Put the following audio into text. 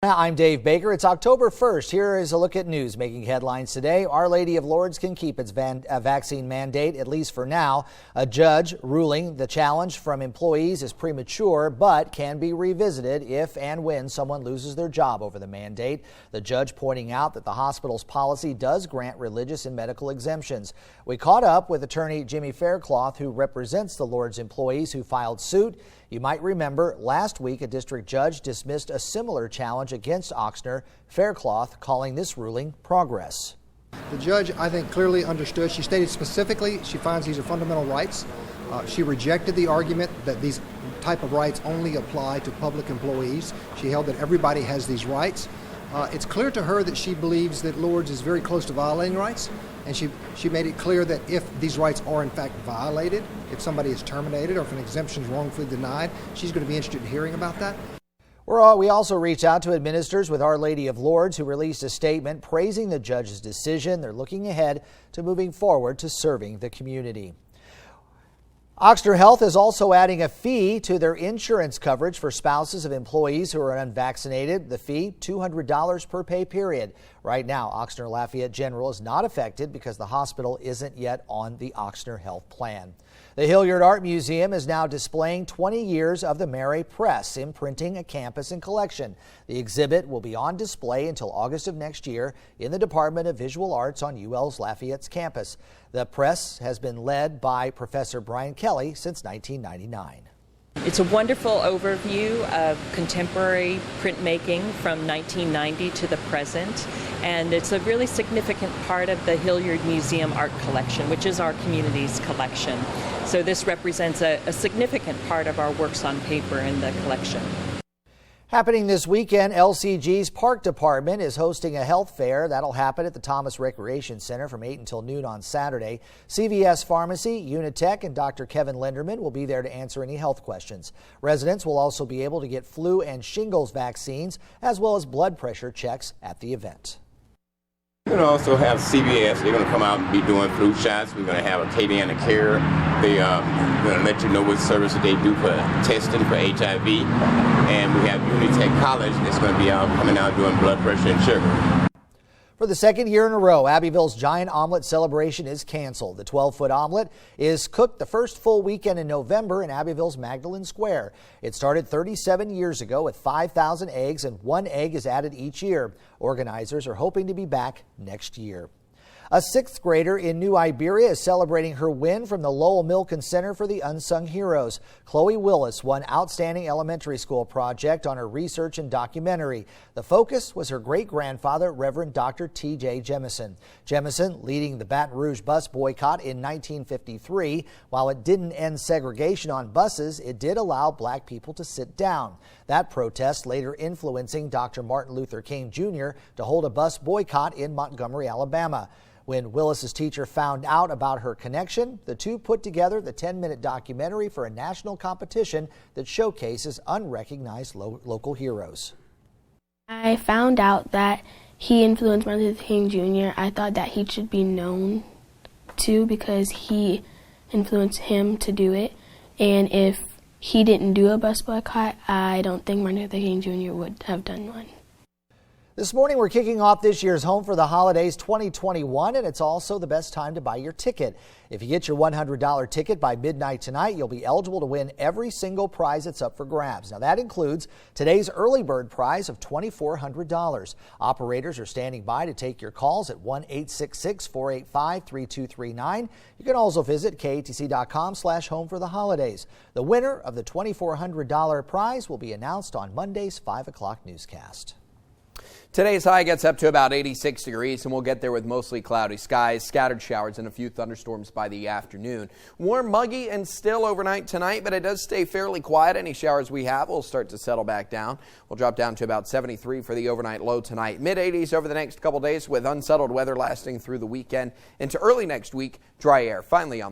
I'm Dave Baker. It's October 1st. Here is a look at news making headlines today. Our Lady of Lourdes can keep its vaccine mandate, at least for now. A judge ruling the challenge from employees is premature, but can be revisited if and when someone loses their job over the mandate. The judge pointing out that the hospital's policy does grant religious and medical exemptions. We caught up with attorney Jimmy Faircloth, who represents the Lourdes employees who filed suit. You might remember last week a district judge dismissed a similar challenge against Oxner. Faircloth calling this ruling progress. The judge, I think, clearly understood. She stated specifically she finds these are fundamental rights. She rejected the argument that these type of rights only apply to public employees. She held that everybody has these rights. It's clear to her that she believes that Lourdes is very close to violating rights, and she made it clear that if these rights are in fact violated, if somebody is terminated or if an exemption is wrongfully denied, she's going to be interested in hearing about that. We also reached out to administrators with Our Lady of Lourdes, who released a statement praising the judge's decision. They're looking ahead to moving forward to serving the community. Oxner Health is also adding a fee to their insurance coverage for spouses of employees who are unvaccinated. The fee, $200 per pay period. Right now, Oxner Lafayette General is not affected because the hospital isn't yet on the Oxner Health plan. The Hilliard Art Museum is now displaying 20 years of the Mary Press, imprinting a campus and collection. The exhibit will be on display until August of next year in the Department of Visual Arts on UL's Lafayette's campus. The press has been led by Professor Brian Kelly since 1999. It's a wonderful overview of contemporary printmaking from 1990 to the present, and it's a really significant part of the Hilliard Museum art collection, which is our community's collection. So this represents a significant part of our works on paper in the collection. Happening this weekend, LCG's Park Department is hosting a health fair. That'll happen at the Thomas Recreation Center from 8 until noon on Saturday. CVS Pharmacy, Unitech, and Dr. Kevin Linderman will be there to answer any health questions. Residents will also be able to get flu and shingles vaccines, as well as blood pressure checks at the event. We're going to also have CVS. They're going to come out and be doing flu shots. We're going to have Acadiana Care. They're going to let you know what services they do for testing for HIV. And we have Unitech College that's going to be out coming out doing blood pressure and sugar. For the second year in a row, Abbeville's Giant Omelet celebration is canceled. The 12-foot omelet is cooked the first full weekend in November in Abbeville's Magdalen Square. It started 37 years ago with 5,000 eggs, and 1 egg is added each year. Organizers are hoping to be back next year. A 6th grader in New Iberia is celebrating her win from the Lowell Milken Center for the Unsung Heroes. Chloe Willis won Outstanding Elementary School Project on her research and documentary. The focus was her great-grandfather, Reverend Dr. T.J. Jemison. Jemison leading the Baton Rouge bus boycott in 1953. While it didn't end segregation on buses, it did allow black people to sit down. That protest later influencing Dr. Martin Luther King Jr. to hold a bus boycott in Montgomery, Alabama. When Willis's teacher found out about her connection, the two put together the 10-minute documentary for a national competition that showcases unrecognized local heroes. I found out that he influenced Martin Luther King Jr. I thought that he should be known too because he influenced him to do it. And if he didn't do a bus boycott, I don't think Martin Luther King Jr. would have done one. This morning, we're kicking off this year's Home for the Holidays 2021, and it's also the best time to buy your ticket. If you get your $100 ticket by midnight tonight, you'll be eligible to win every single prize that's up for grabs. Now, that includes today's early bird prize of $2,400. Operators are standing by to take your calls at 1-866-485-3239. You can also visit KATC.com/home for the holidays. The winner of the $2,400 prize will be announced on Monday's 5 o'clock newscast. Today's high gets up to about 86 degrees, and we'll get there with mostly cloudy skies, scattered showers, and a few thunderstorms by the afternoon. Warm, muggy, and still overnight tonight, but it does stay fairly quiet. Any showers we have will start to settle back down. We'll drop down to about 73 for the overnight low tonight. Mid-80s over the next couple days with unsettled weather lasting through the weekend. Into early next week, dry air finally on the